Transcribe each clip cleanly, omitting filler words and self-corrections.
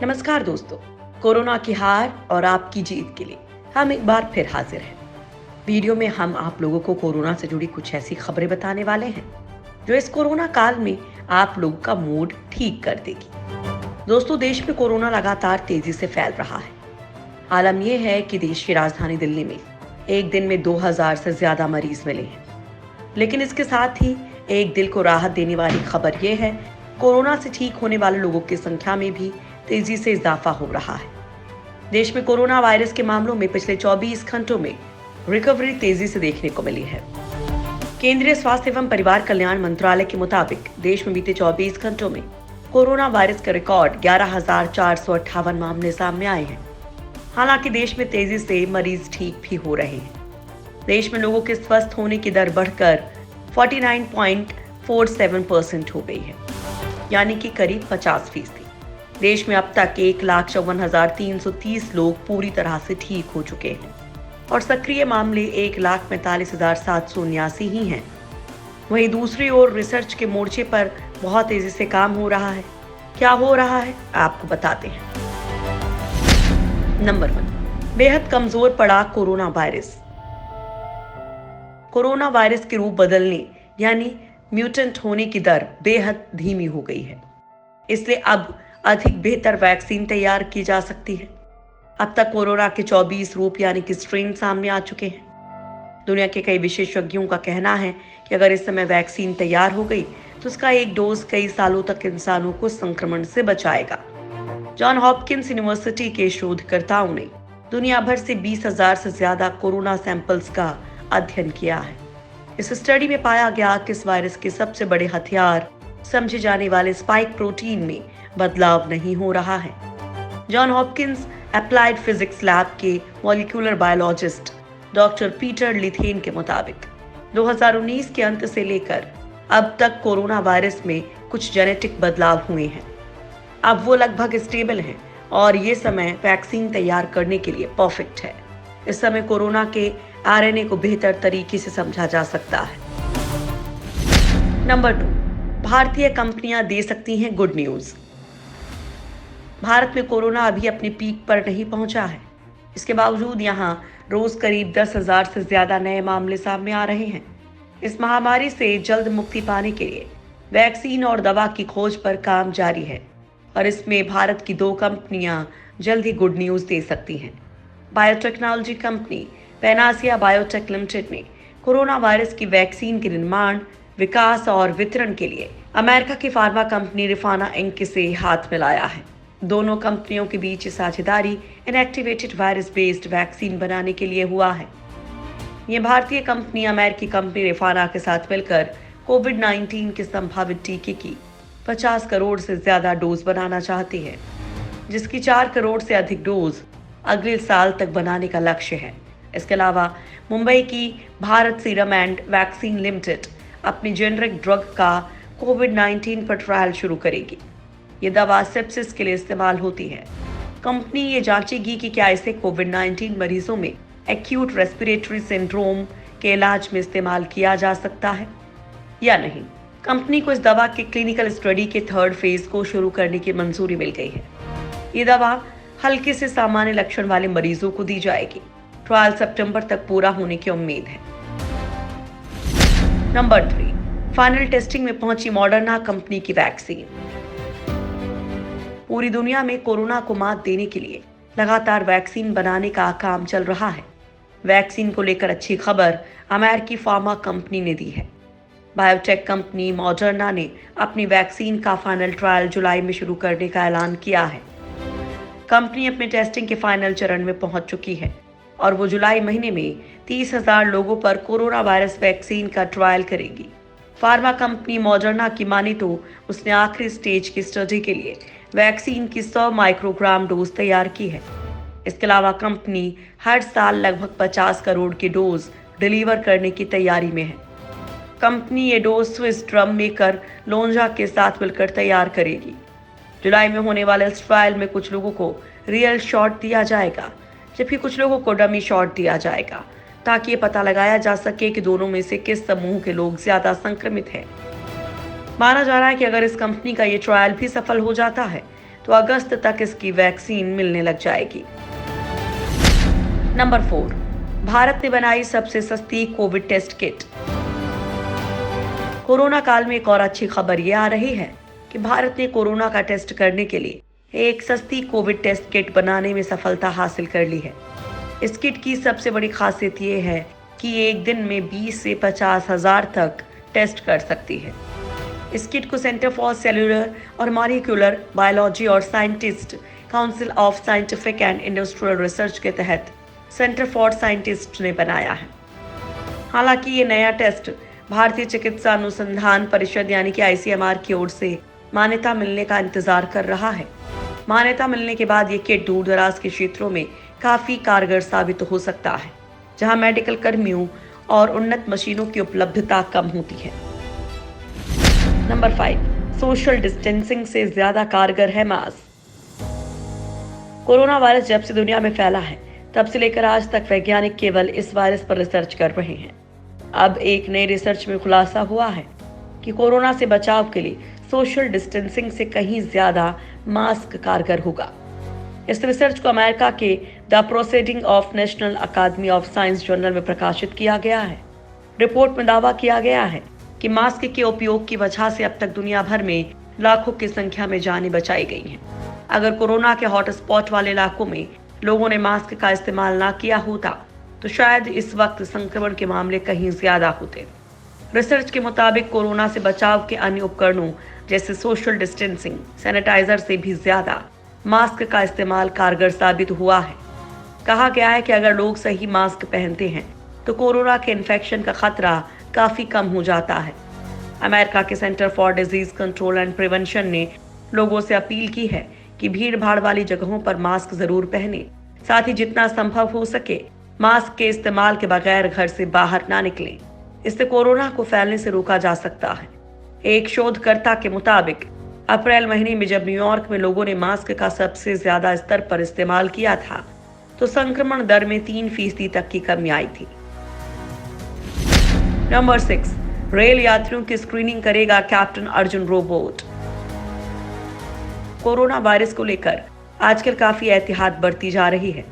नमस्कार दोस्तों। कोरोना की हार और आपकी जीत के लिए हम एक बार फिर हाजिर हैं। वीडियो में हम आप लोगों को कोरोना से जुड़ी कुछ ऐसी खबरें बताने वाले हैं जो इस कोरोना काल में आप लोगों का मूड ठीक कर देगी। दोस्तों, देश में कोरोना लगातार तेजी से फैल रहा है। आलम यह है कि देश की राजधानी दिल्ली में एक दिन में 2000 से ज्यादा मरीज मिले हैं। लेकिन इसके साथ ही एक दिल को राहत देने वाली खबर यह है, कोरोना से ठीक होने वाले लोगों की संख्या में भी तेजी से इजाफा हो रहा है। देश में कोरोना वायरस के मामलों में पिछले 24 घंटों में रिकवरी तेजी से देखने को मिली है। केंद्रीय स्वास्थ्य एवं परिवार कल्याण मंत्रालय के मुताबिक देश में बीते 24 घंटों में कोरोना वायरस का रिकॉर्ड 11,458 मामले सामने आए हैं। हालांकि देश में तेजी से मरीज ठीक भी हो रहे हैं। देश में लोगों के स्वस्थ होने की दर बढ़कर 49.47% हो गई है, यानी कि करीब 50%। देश में अब तक 1,54,330 लोग पूरी तरह से ठीक हो चुके हैं और सक्रिय मामले 1,45,779 ही हैं। वहीं दूसरी ओर रिसर्च के मोर्चे पर बहुत तेजी से काम हो रहा है। क्या हो रहा है आपको बताते हैं। नंबर 1, बेहद कमजोर पड़ा कोरोना वायरस। कोरोना वायरस के रूप बदलने यानी म्यूटेंट होने की दर बेहद धीमी हो गई है। इसलिए अब अधिक बेहतर वैक्सीन तैयार की जा सकती है। अब तक कोरोना के 24 रूप यानी कि स्ट्रेन सामने आ चुके हैं। दुनिया के कई विशेषज्ञों का कहना है कि अगर इस समय वैक्सीन तैयार हो गई तो उसका एक डोज कई सालों तक इंसानों को संक्रमण से बचाएगा। जॉन हॉपकिंस यूनिवर्सिटी के शोधकर्ताओं ने दुनिया भर से 20,000 से ज्यादा कोरोना सैंपल्स का अध्ययन किया है। इस स्टडी में पाया गया कि इस वायरस के सबसे बड़े हथियार समझे जाने वाले स्पाइक प्रोटीन में बदलाव नहीं हो रहा है। John Hopkins applied physics lab के मॉलिक्यूलर बायोलॉजिस्ट डॉक्टर पीटर लिथेन के मुताबिक 2019 के अंत से लेकर अब तक कोरोना वायरस में कुछ जेनेटिक बदलाव हुए हैं। अब वो लगभग स्टेबल हैं और ये समय वैक्सीन तैयार करने के लिए परफेक्ट है। इस समय कोरोना के आरएनए को बेहतर तरीके से समझा जा सकता है। नंबर 2, भारतीय कंपनियां दे सकती हैं गुड न्यूज। भारत में कोरोना अभी अपने पीक पर नहीं पहुंचा है। इसके बावजूद यहां रोज करीब 10,000 से ज्यादा नए मामले सामने आ रहे हैं। इस महामारी से जल्द मुक्ति पाने के लिए वैक्सीन और दवा की खोज पर काम जारी है और इसमें भारत की 2 कंपनियां जल्द ही गुड न्यूज दे सकती हैं। Biotechnology company Panacea biotech limited ने कोरोना वायरस की वैक्सीन के निर्माण, विकास और वितरण के लिए अमेरिका की फार्मा कंपनी रिफाना इंक से हाथ मिलाया है। दोनों कंपनियों के बीच साझेदारी इनएक्टिवेटेड वायरस बेस्ड वैक्सीन बनाने के लिए हुआ है। ये भारतीय कंपनी अमेरिकी कंपनी रिफाना के साथ मिलकर कोविड-19 के संभावित टीके की 50 करोड़ से ज्यादा डोज बनाना चाहती है, जिसकी 4 करोड़ से अधिक डोज अगले साल तक बनाने का लक्ष्य है। इसके अलावा मुंबई की Bharat serum and vaccine limited अपनी जेनरिक ड्रग का कोविड-19 पर ट्रायल शुरू करेगी। ये दवा सेप्सिस के लिए इस्तेमाल होती है। कंपनी ये जांचेगी कि क्या इसे कोविड-19 मरीजों में एक्यूट रेस्पिरेटरी सिंड्रोम के इलाज में इस्तेमाल किया जा सकता है या नहीं। कंपनी को इस दवा के क्लिनिकल स्टडी के 3rd फेज को शुरू करने की मंजूरी मिल गई है। ये दवा हल्के से सामान्य लक्षण वाले मरीजों को दी जाएगी। ट्रायल सितंबर तक पूरा होने की उम्मीद है। नंबर 3, फाइनल टेस्टिंग में पहुंची मॉडर्ना कंपनी की वैक्सीन। पूरी दुनिया में कोरोना को मात देने के लिए लगातार वैक्सीन बनाने का काम चल रहा है। वैक्सीन को लेकर अच्छी खबर अमेरिकी फार्मा कंपनी ने दी है। बायोटेक कंपनी मॉडर्ना ने अपनी वैक्सीन का फाइनल ट्रायल जुलाई में शुरू करने का ऐलान किया है। कंपनी अपने टेस्टिंग के फाइनल चरण में पहुंच चुकी है और वो जुलाई महीने में 30,000 लोगों पर कोरोना वायरस वैक्सीन का ट्रायल करेगी। फार्मा कंपनी मॉडर्ना की माने तो उसने आखिरी स्टेज की स्टडी के लिए वैक्सीन की 100 माइक्रोग्राम डोज तैयार की है। इसके अलावा कंपनी हर साल लगभग 50 करोड़ के डोज डिलीवर करने की तैयारी में है। कंपनी ये dose Swiss drum maker Lonja के साथ मिलकर तैयार करेगी। जुलाई में होने वाले इस ट्रायल में कुछ लोगों को रियल शॉट दिया जाएगा, जबकि कुछ लोगों को डमी शॉट दिया जाएगा, ताकि ये पता लगाया जा सके कि दोनों में से किस समूह के लोग ज्यादा संक्रमित हैं। माना जा रहा है कि अगर इस कंपनी का ये ट्रायल भी सफल हो जाता है तो अगस्त तक इसकी वैक्सीन मिलने लग जाएगी। नंबर 4, भारत ने बनाई सबसे सस्ती कोविड टेस्ट किट। कोरोना काल में एक और अच्छी खबर ये आ रही है कि भारत ने कोरोना का टेस्ट करने के लिए एक सस्ती कोविड टेस्ट किट बनाने में सफलता हासिल कर ली है। इस किट की सबसे बड़ी खासियत ये है कि ये एक दिन में 20 से 50 हजार तक टेस्ट कर सकती है। इस किट को सेंटर फॉर सेल्यूलर और मॉलिक्यूलर बायोलॉजी और scientist council of scientific and industrial research के तहत सेंटर फॉर साइंटिस्ट ने बनाया है। हालांकि ये नया टेस्ट भारतीय चिकित्सा अनुसंधान परिषद यानी कि ICMR की ओर से मान्यता मिलने का इंतजार कर रहा है। मान्यता मिलने के बाद ये किट दूर दराज के क्षेत्रों में काफी कारगर साबित हो सकता है, जहां मेडिकल कर्मियों और उन्नत मशीनों की उपलब्धता कम होती है। नंबर 5, सोशल डिस्टेंसिंग से ज्यादा कारगर है मास्क। कोरोना वायरस जब से दुनिया में फैला है तब से लेकर आज तक वैज्ञानिक केवल इस वायरस पर रिसर्च कर रहे हैं। अब एक नई रिसर्च में खुलासा हुआ है कि कोरोना से बचाव के लिए सोशल डिस्टेंसिंग से कहीं ज्यादा मास्क कारगर होगा। इस रिसर्च को अमेरिका के the proceeding of national academy of science journal में प्रकाशित किया गया है। रिपोर्ट में दावा किया गया है कि मास्क के उपयोग की वजह से अब तक दुनिया भर में लाखों की संख्या में जानें बचाई गई हैं। अगर कोरोना के हॉटस्पॉट वाले इलाकों में लोगों ने मास्क का इस्तेमाल ना किया होता तो शायद इस वक्त संक्रमण के मामले कहीं ज्यादा होते। रिसर्च के मुताबिक कोरोना से बचाव के अन्य उपकरणों जैसे सोशल डिस्टेंसिंग, सैनिटाइजर से भी ज्यादा मास्क का इस्तेमाल कारगर साबित हुआ है। कहा गया है कि अगर लोग सही मास्क पहनते हैं तो कोरोना के इन्फेक्शन का खतरा काफी कम हो जाता है। अमेरिका के centre for disease control and prevention ने लोगों से अपील की है कि भीड़ भाड़ वाली जगहों पर मास्क जरूर पहने, साथ ही जितना संभव हो सके मास्क के इस्तेमाल के बगैर घर से बाहर ना निकलें। इससे कोरोना को फैलने से रोका जा सकता है। एक शोधकर्ता के मुताबिक अप्रैल महीने में जब न्यूयॉर्क में लोगों ने मास्क का सबसे ज्यादा स्तर पर इस्तेमाल किया था तो संक्रमण दर में 3% तक की कमी आई थी। नंबर 6, रेल यात्रियों की स्क्रीनिंग करेगा captain Arjun robot. Corona virus को लेकर आजकल काफी एहतियात बरती जा रही है।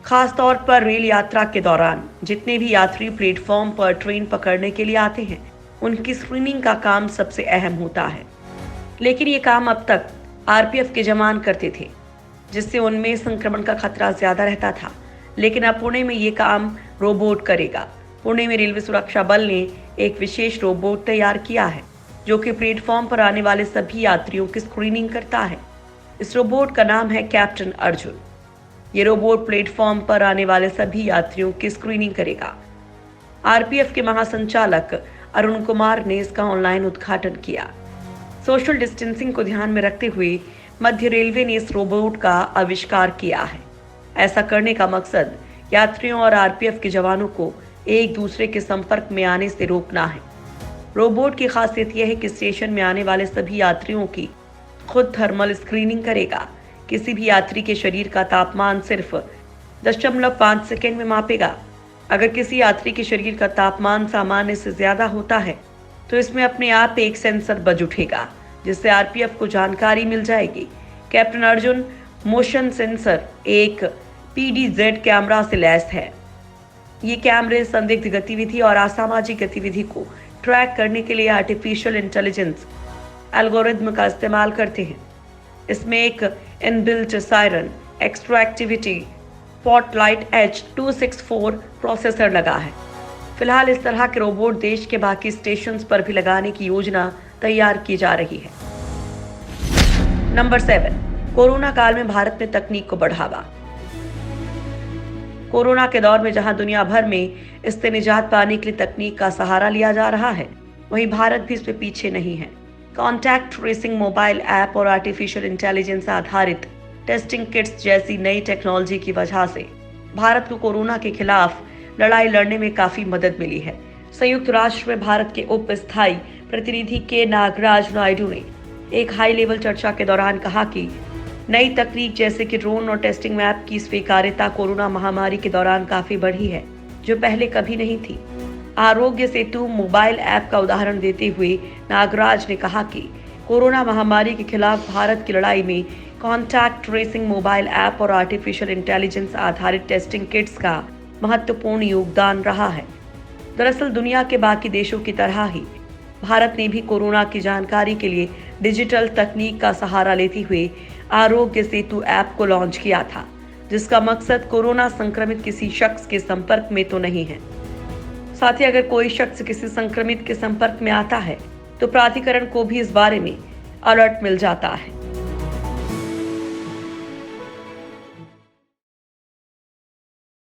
खास तौर पर रेल यात्रा के दौरान जितने भी यात्री प्लेटफॉर्म पर ट्रेन पकड़ने के लिए आते हैं उनकी स्क्रीनिंग का काम सबसे अहम होता है। लेकिन ये काम अब तक RPF के जवान करते थे, जिससे उनमें संक्रमण का खतरा ज्यादा रहता था। लेकिन अब पुणे में ये काम रोबोट करेगा। पुणे में रेलवे सुरक्षा बल ने एक विशेष रोबोट तैयार किया है जो कि प्लेटफॉर्म पर आने वाले सभी यात्रियों की स्क्रीनिंग करता है। इस रोबोट का नाम है कैप्टन अर्जुन। ये रोबोट प्लेटफॉर्म पर आने वाले सभी यात्रियों की स्क्रीनिंग करेगा। RPF के महासंचालक अरुण कुमार ने इसका ऑनलाइन उद्घाटन किया। सोशल डिस्टेंसिंग को ध्यान में रखते हुए मध्य रेलवे ने इस रोबोट का आविष्कार किया है। ऐसा करने का मकसद यात्रियों और RPF के जवानों को एक दूसरे के संपर्क में आने से रोकना है। रोबोट की खासियत यह है कि स्टेशन में आने वाले सभी यात्रियों की खुद थर्मल स्क्रीनिंग करेगा। किसी भी यात्री के शरीर का तापमान सिर्फ 0.5 सेकेंड में मापेगा। अगर किसी यात्री के शरीर का तापमान सामान्य से ज्यादा होता है तो इसमें अपने आप एक सेंसर बज उठेगा, जिससे RPF को जानकारी मिल जाएगी। कैप्टन अर्जुन मोशन सेंसर एक PDZ कैमरा से लैस है। ये कैमरे संदिग्ध गतिविधि और असामाजिक गतिविधि को ट्रैक करने के लिए आर्टिफिशियल इंटेलिजेंस एल्गोरिथम का इस्तेमाल करते हैं। इसमें एक इनबिल्ट सायरन एक्सट्रैक्टिविटी स्पॉटलाइट H264 प्रोसेसर लगा है। फिलहाल इस तरह के रोबोट देश के बाकी स्टेशंस पर भी लगाने की योजना तैयार की जा रही है। नंबर 7, कोरोना काल में भारत में तकनीक को बढ़ावा। कोरोना के दौर में जहां दुनिया भर में इससे निजात पाने के लिए तकनीक का सहारा लिया जा रहा है, वहीं भारत भी इसमें पीछे नहीं है। कॉन्टैक्ट ट्रेसिंग मोबाइल ऐप और आर्टिफिशियल इंटेलिजेंस आधारित टेस्टिंग किट्स जैसी नई टेक्नोलॉजी की वजह से भारत को कोरोना के खिलाफ लड़ाई लड़ने में काफी मदद मिली है। संयुक्त राष्ट्र में भारत के उप स्थायी प्रतिनिधि के नागराज नायडू ने एक हाई लेवल चर्चा के दौरान कहा कि नई तकनीक जैसे कि ड्रोन और टेस्टिंग मैप की स्वीकार्यता कोरोना महामारी के दौरान काफी बढ़ी है, जो पहले कभी नहीं थी। आरोग्य सेतु मोबाइल ऐप का उदाहरण देते हुए नागराज ने कहा कि कोरोना महामारी के खिलाफ भारत की लड़ाई में कॉन्टैक्ट ट्रेसिंग मोबाइल ऐप और आर्टिफिशियल इंटेलिजेंस आधारित टेस्टिंग किट्स का महत्वपूर्ण योगदान रहा है। दरअसल दुनिया के बाकी देशों की तरह ही भारत ने भी कोरोना की जानकारी के लिए डिजिटल तकनीक का सहारा लेते हुए आरोग्य सेतु ऐप को लॉन्च किया था, जिसका मकसद कोरोना संक्रमित किसी शख्स के संपर्क में तो नहीं है। साथ ही अगर कोई शख्स किसी संक्रमित के संपर्क में आता है तो प्राधिकरण को भी इस बारे में अलर्ट मिल जाता है।